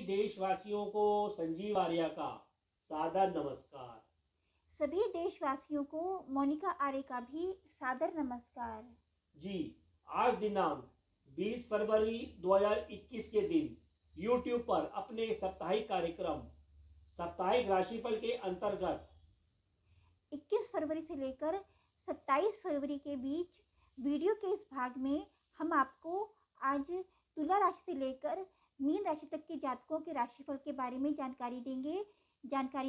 देशवासियों को संजीव आर्या का सादर नमस्कार। सभी देशवासियों को मोनिका आर्य का भी सादर नमस्कार। जी, आज दिनांक 20 फरवरी 2021 के दिन YouTube पर अपने साप्ताहिक कार्यक्रम साप्ताहिक राशिफल के अंतर्गत 21 फरवरी से लेकर 27 फरवरी के बीच वीडियो के इस भाग में हम आपको आज तुला राशि से लेकर मीन राशि तक के जातकों के राशिफल के बारे में जानकारी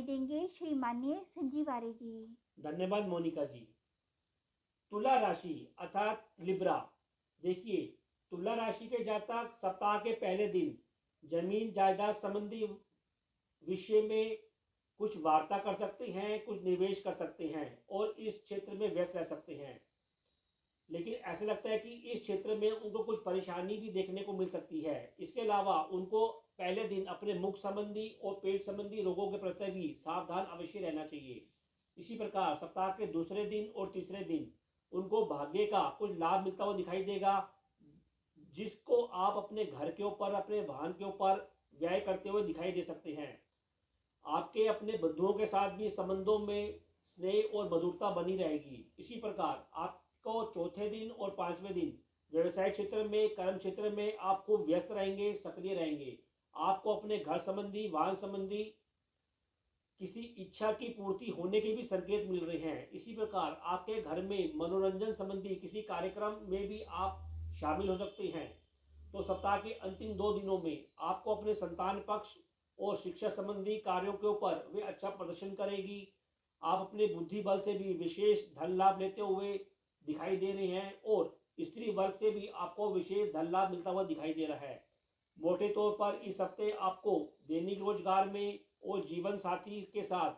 देंगे श्री माननीय संजीव आर्य जी। धन्यवाद मोनिका जी। तुला राशि अर्थात लिब्रा। देखिए, तुला राशि के जातक सप्ताह के पहले दिन जमीन जायदाद संबंधी विषय में कुछ वार्ता कर सकते हैं, कुछ निवेश कर सकते हैं और इस क्षेत्र में व्यस्त रह सकते हैं। लेकिन ऐसा लगता है कि इस क्षेत्र में उनको कुछ परेशानी भी देखने को मिल सकती है। इसके अलावा उनको पहले दिन अपने मुख संबंधी और पेट संबंधी रोगों के प्रति भी सावधान अवश्य रहना चाहिए। इसी प्रकार सप्ताह के दूसरे दिन और तीसरे दिन उनको भाग्य का कुछ लाभ मिलता हुआ दिखाई देगा, जिसको आप अपने घर के ऊपर, अपने वाहन के ऊपर व्यय करते हुए दिखाई दे सकते हैं। आपके अपने बंधुओं के साथ भी संबंधों में स्नेह और मधुरता बनी रहेगी। इसी प्रकार आपको चौथे दिन और पांचवें दिन व्यवसाय क्षेत्र में, कर्म क्षेत्र में आप खूब व्यस्त रहेंगे, सक्रिय रहेंगे। आपको अपने घर संबंधी, वाहन संबंधी किसी इच्छा की पूर्ति होने के भी संकेत मिल रहे हैं। इसी प्रकार आपके घर में मनोरंजन संबंधी किसी कार्यक्रम में भी आप शामिल हो सकते हैं। तो सप्ताह के अंतिम 2 दिनों में आपको अपने संतान पक्ष और शिक्षा संबंधी कार्यों के ऊपर वे अच्छा प्रदर्शन करेगी। आप अपने बुद्धि बल से भी विशेष धन लाभ लेते हुए दिखाई दे रहे हैं और स्त्री वर्ग से भी आपको विशेष धन लाभ मिलता हुआ दिखाई दे रहा है। मोटे तौर पर इस हफ्ते आपको दैनिक रोजगार में और जीवन साथी के साथ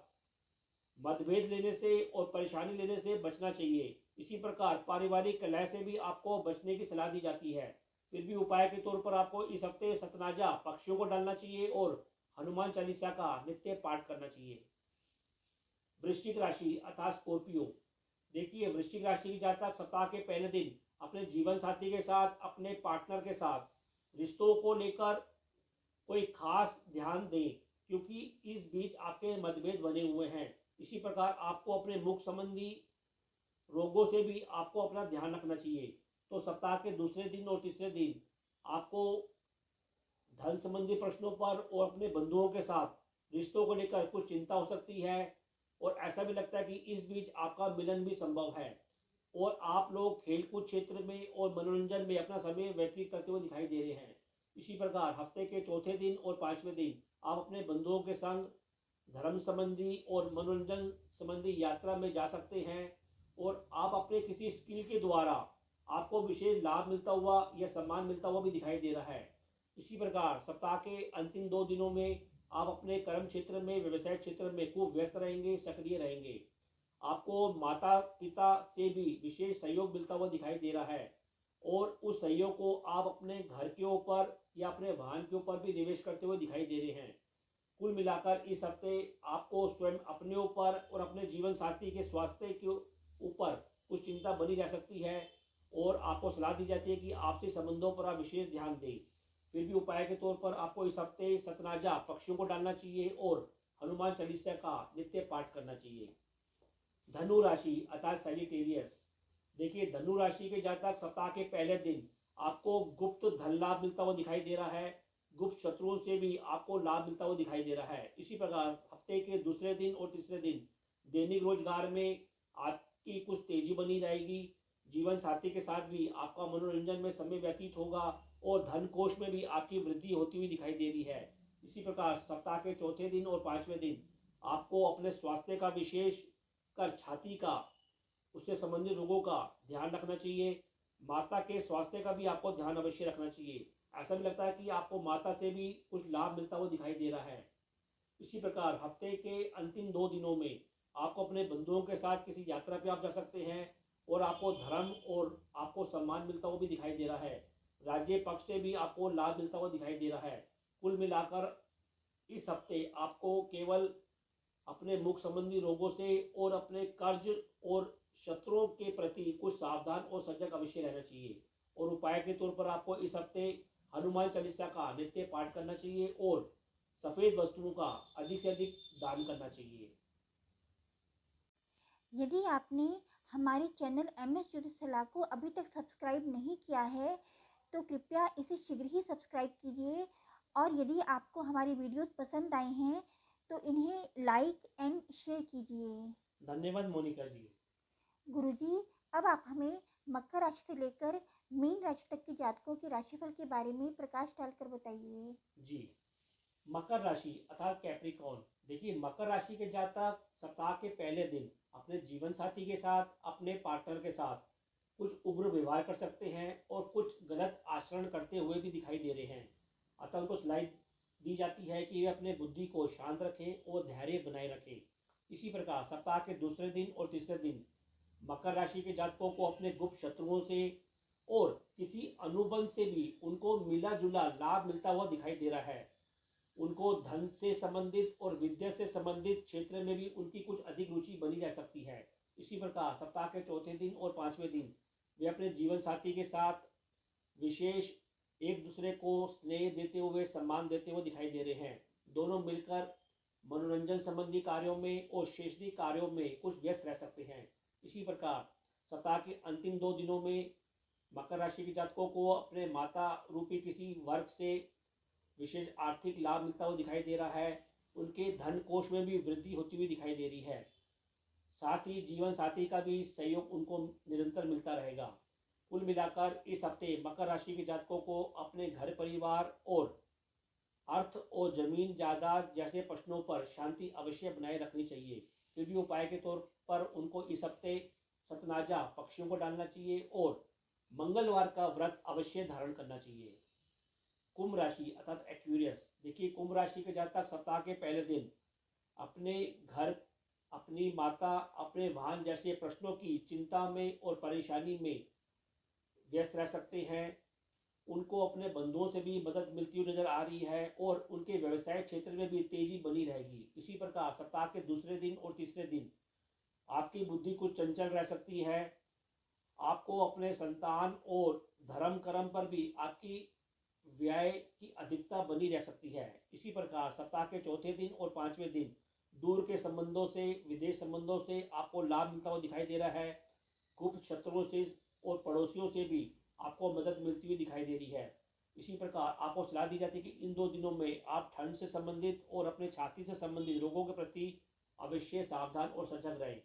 मतभेद लेने से और परेशानी लेने से बचना चाहिए। इसी प्रकार पारिवारिक कलह से भी आपको बचने की सलाह दी जाती है। फिर भी उपाय के तौर पर आपको इस हफ्ते सतनाजा पक्षियों को डालना चाहिए और हनुमान चालीसा का नित्य पाठ करना चाहिए। वृश्चिक राशि अर्थात स्कॉर्पियो। देखिए, वृश्चिक राशि की जातक सप्ताह के पहले दिन अपने जीवन साथी के साथ, अपने पार्टनर के साथ रिश्तों को लेकर कोई खास ध्यान दें, क्योंकि इस बीच आपके मतभेद बने हुए हैं। इसी प्रकार आपको अपने मुख संबंधी रोगों से भी आपको अपना ध्यान रखना चाहिए। तो सप्ताह के दूसरे दिन और तीसरे दिन आपको धन संबंधी प्रश्नों पर और अपने बंधुओं के साथ रिश्तों को लेकर कुछ चिंता हो सकती है और ऐसा भी लगता है कि इस बीच आपका मिलन भी संभव है और आप लोग खेलकूद क्षेत्र में और मनोरंजन में अपना समय व्यतीत करते हुए दिखाई दे रहे हैं। इसी प्रकार हफ्ते के चौथे दिन और पांचवें दिन आप अपने बंधुओं के संग धर्म संबंधी और मनोरंजन संबंधी यात्रा में जा सकते हैं और आप अपने किसी स्किल के द्वारा आपको विशेष लाभ मिलता हुआ या सम्मान मिलता हुआ भी दिखाई दे रहा है। इसी प्रकार सप्ताह के अंतिम 2 दिनों में आप अपने कर्म क्षेत्र में, व्यवसाय क्षेत्र में खूब व्यस्त रहेंगे, सक्रिय रहेंगे। आपको माता पिता से भी विशेष सहयोग मिलता हुआ दिखाई दे रहा है और उस सहयोग को आप अपने घर के ऊपर या अपने वाहन के ऊपर भी निवेश करते हुए दिखाई दे रहे हैं। कुल मिलाकर इस हफ्ते आपको स्वयं अपने ऊपर और अपने जीवन साथी के स्वास्थ्य के ऊपर कुछ चिंता बनी रह सकती है और आपको सलाह दी जाती है कि आपसी संबंधों पर आप विशेष ध्यान दें। फिर भी उपाय के तौर पर आपको इस हफ्ते सतनाजा पक्षियों को डालना चाहिए और हनुमान चालीसा का नित्य पाठ करना चाहिए। धनु राशि अर्थात सैजिटेरियस। देखिए, धनु राशि के जातक सप्ताह के पहले दिन आपको गुप्त धन लाभ मिलता हुआ दिखाई दे रहा है। गुप्त शत्रुओं से भी आपको लाभ मिलता हुआ दिखाई दे रहा है। इसी प्रकार हफ्ते के दूसरे दिन और तीसरे दिन दैनिक रोजगार में आपकी कुछ तेजी बनी रहेगी। जीवन साथी के साथ भी आपका मनोरंजन में समय व्यतीत होगा और धन कोष में भी आपकी वृद्धि होती हुई दिखाई दे रही है। इसी प्रकार सप्ताह के चौथे दिन और पांचवें दिन आपको अपने स्वास्थ्य का, विशेष कर छाती का, उससे संबंधित रोगों का ध्यान रखना चाहिए। माता के स्वास्थ्य का भी आपको ध्यान अवश्य रखना चाहिए। ऐसा भी लगता है कि आपको माता से भी कुछ लाभ मिलता हुआ दिखाई दे रहा है। इसी प्रकार हफ्ते के अंतिम 2 दिनों में आपको अपने बंधुओं के साथ किसी यात्रा पे आप जा सकते हैं और आपको धर्म और आपको सम्मान मिलता हुआ भी दिखाई दे रहा है। राज्य पक्ष से भी आपको लाभ मिलता हुआ दिखाई दे रहा है। कुल मिलाकर इस हफ्ते आपको केवल अपने मुख संबंधी रोगों से और अपने कर्ज और शत्रुओं के प्रति कुछ सावधान और सजग अवश्य रहना चाहिए। और उपाय के तौर पर आपको इस हफ्ते हनुमान चालीसा का नित्य पाठ करना चाहिए और सफ़ेद वस्तुओं का अधिक से अधिक दान करना चाहिए। यदि आपने हमारे चैनल MS ज्योतिष सलाह को अभी तक सब्सक्राइब नहीं किया है तो कृपया इसे शीघ्र ही सब्सक्राइब कीजिए, और यदि आपको हमारी वीडियोस पसंद आए हैं तो इन्हें लाइक एंड शेयर कीजिए। धन्यवाद मोनिका जी। गुरुजी, अब आप हमें मकर राशि से लेकर मीन राशि तक के जातकों के राशिफल के बारे में प्रकाश डालकर बताइए। जी, मकर राशि अर्थात कैप्रिकॉर्न। देखिए, मकर राशि के जातक सप्ताह के पहले दिन अपने जीवन साथी के साथ, अपने पार्टनर के साथ कुछ उग्र व्यवहार कर सकते हैं और कुछ गलत आचरण करते हुए भी दिखाई दे रहे हैं। अतः उनको सलाह दी जाती है कि वे अपने बुद्धि को शांत रखें और धैर्य बनाए रखें। इसी प्रकार सप्ताह के दूसरे दिन और तीसरे दिन मकर राशि के जातकों को अपने गुप्त शत्रुओं से और किसी अनुबंध से भी उनको मिला जुला लाभ मिलता हुआ दिखाई दे रहा है। उनको धन से संबंधित और विद्या से संबंधित क्षेत्र में भी उनकी कुछ अधिक रुचि बनी जा सकती है। इसी प्रकार सप्ताह के चौथे दिन और पांचवें दिन वे अपने जीवन साथी के साथ विशेष एक दूसरे को स्नेह देते हुए, सम्मान देते हुए दिखाई दे रहे हैं। दोनों मिलकर मनोरंजन संबंधी कार्यों में और शैक्षणिक कार्यों में कुछ व्यस्त रह सकते हैं। इसी प्रकार सप्ताह के अंतिम 2 दिनों में मकर राशि के जातकों को अपने माता रूपी किसी वर्ग से विशेष आर्थिक लाभ मिलता हुआ दिखाई दे रहा है। उनके धन कोष में भी वृद्धि होती हुई दिखाई दे रही है। साथ ही जीवन साथी का भी सहयोग उनको निरंतर मिलता रहेगा। कुल मिलाकर इस हफ्ते मकर राशि के जातकों को अपने घर परिवार और अर्थ और जमीन जायदाद जैसे प्रश्नों पर शांति अवश्य बनाए रखनी चाहिए। फिर भी उपाय के तौर पर उनको इस हफ्ते सतनाजा पक्षियों को डालना चाहिए और मंगलवार का व्रत अवश्य धारण करना चाहिए। कुंभ राशि अर्थात एक्वेरियस। देखिए, कुंभ राशि के जातक सप्ताह के पहले दिन अपने घर, अपनी माता, अपने वाहन जैसे प्रश्नों की चिंता में और परेशानी में व्यस्त रह सकते हैं। उनको अपने बंधुओं से भी मदद मिलती हुई नजर आ रही है और उनके व्यवसाय क्षेत्र में भी तेजी बनी रहेगी। इसी प्रकार सप्ताह के दूसरे दिन और तीसरे दिन आपकी बुद्धि कुछ चंचल रह सकती है। आपको अपने संतान और धर्म कर्म पर भी आपकी व्यय की अधिकता बनी रह सकती है। इसी प्रकार सप्ताह के चौथे दिन और पांचवें दिन दूर के संबंधों से, विदेश संबंधों से आपको लाभ मिलता हुआ दिखाई दे रहा है। गुप्त शत्रुओं से और पड़ोसियों से भी आपको मदद मिलती हुई दिखाई दे रही है। इसी प्रकार आपको सलाह दी जाती है कि इन 2 दिनों में आप ठंड से संबंधित और अपने छाती से संबंधित रोगों के प्रति अवश्य सावधान और सजग रहें।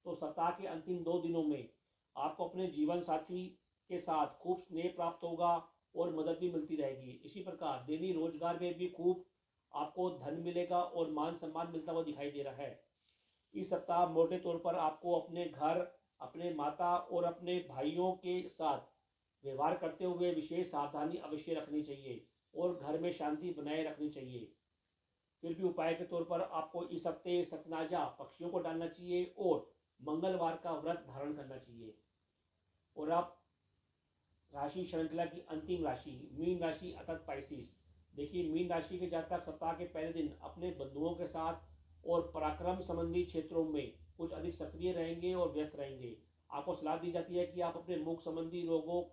तो सप्ताह के अंतिम 2 दिनों में आपको अपने जीवन साथी के साथ खूब स्नेह प्राप्त होगा और मदद भी मिलती रहेगी। इसी प्रकार दैनिक रोजगार में भी खूब आपको धन मिलेगा और मान सम्मान मिलता हुआ दिखाई दे रहा है। इस सप्ताह मोटे तौर पर आपको अपने घर, अपने माता और अपने भाइयों के साथ व्यवहार करते हुए विशेष सावधानी अवश्य रखनी चाहिए और घर में शांति बनाए रखनी चाहिए। फिर भी उपाय के तौर पर आपको इस हफ्ते सतनाजा पक्षियों को डालना चाहिए और मंगलवार का व्रत धारण करना चाहिए। और अब राशि श्रृंखला की अंतिम राशि मीन राशि अर्थात पाइसिस। देखिए, मीन राशि के जातक सप्ताह के पहले दिन अपने बंधुओं के साथ और पराक्रम संबंधी क्षेत्रों में कुछ अधिक सक्रिय रहेंगे और व्यस्त रहेंगे। आपको सलाह दी जाती है कि आप अपने मुख संबंधी रोगों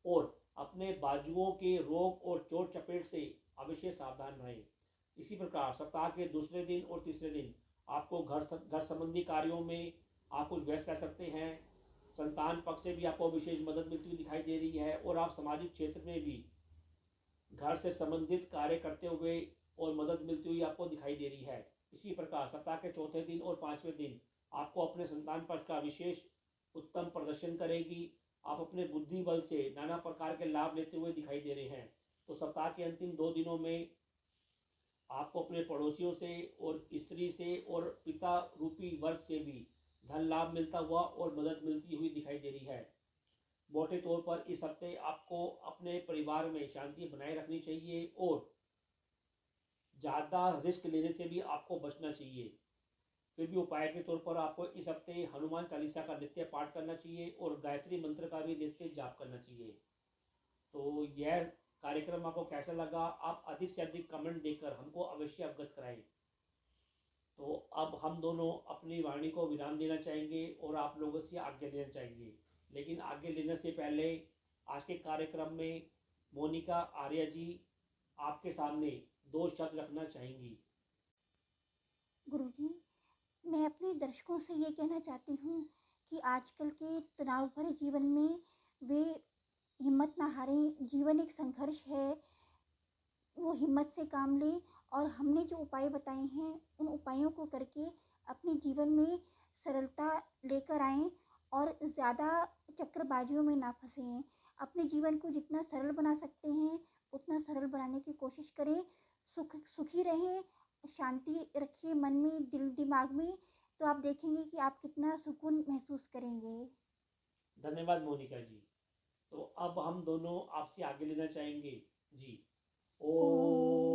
और अपने बाजुओं के रोग और चोट चपेट से अवश्य सावधान रहें। इसी प्रकार सप्ताह के दूसरे दिन और तीसरे दिन आपको घर संबंधी कार्यों में आप कुछ व्यस्त रह सकते हैं। संतान पक्ष से भी आपको विशेष मदद मिलती हुई दिखाई दे रही है और आप सामाजिक क्षेत्र में भी घर से संबंधित कार्य करते हुए और मदद मिलती हुई आपको दिखाई दे रही है। इसी प्रकार सप्ताह के चौथे दिन और पांचवें दिन आपको अपने संतान पक्ष का विशेष उत्तम प्रदर्शन करेगी। आप अपने बुद्धि बल से नाना प्रकार के लाभ लेते हुए दिखाई दे रहे हैं। तो सप्ताह के अंतिम 2 दिनों में आपको अपने पड़ोसियों से और स्त्री से और पिता रूपी वर्ग से भी धन लाभ मिलता हुआ और मदद मिलती हुई दिखाई दे रही है। मोटे तौर पर इस हफ्ते आपको अपने परिवार में शांति बनाए रखनी चाहिए और ज़्यादा रिस्क लेने से भी आपको बचना चाहिए। फिर भी उपाय के तौर पर आपको इस हफ्ते हनुमान चालीसा का नित्य पाठ करना चाहिए और गायत्री मंत्र का भी नित्य जाप करना चाहिए। तो यह कार्यक्रम आपको कैसा लगा, आप अधिक से अधिक कमेंट देकर हमको अवश्य अवगत कराएं। तो अब हम दोनों अपनी वाणी को विराम देना चाहेंगे और आप लोगों से आज्ञा लेना चाहेंगे। लेकिन आज्ञा लेने से पहले आज के कार्यक्रम में मोनिका आर्या जी आपके सामने 2 शब्द रखना चाहेंगी? गुरुजी, मैं अपने दर्शकों से ये कहना चाहती हूँ कि आजकल के तनाव भरे जीवन में वे हिम्मत ना हारें। जीवन एक संघर्ष है, वो हिम्मत से काम लें और हमने जो उपाय बताए हैं उन उपायों को करके अपने जीवन में सरलता लेकर आएं और ज़्यादा चक्करबाजियों में ना फंसें। अपने जीवन को जितना सरल बना सकते हैं उतना सरल बनाने की कोशिश करें। सुखी रहें, शांति रखिए मन में, दिल दिमाग में, तो आप देखेंगे कि आप कितना सुकून महसूस करेंगे। धन्यवाद मोनिका जी। तो अब हम दोनों आपसे आगे लेना चाहेंगे जी। ओम ओम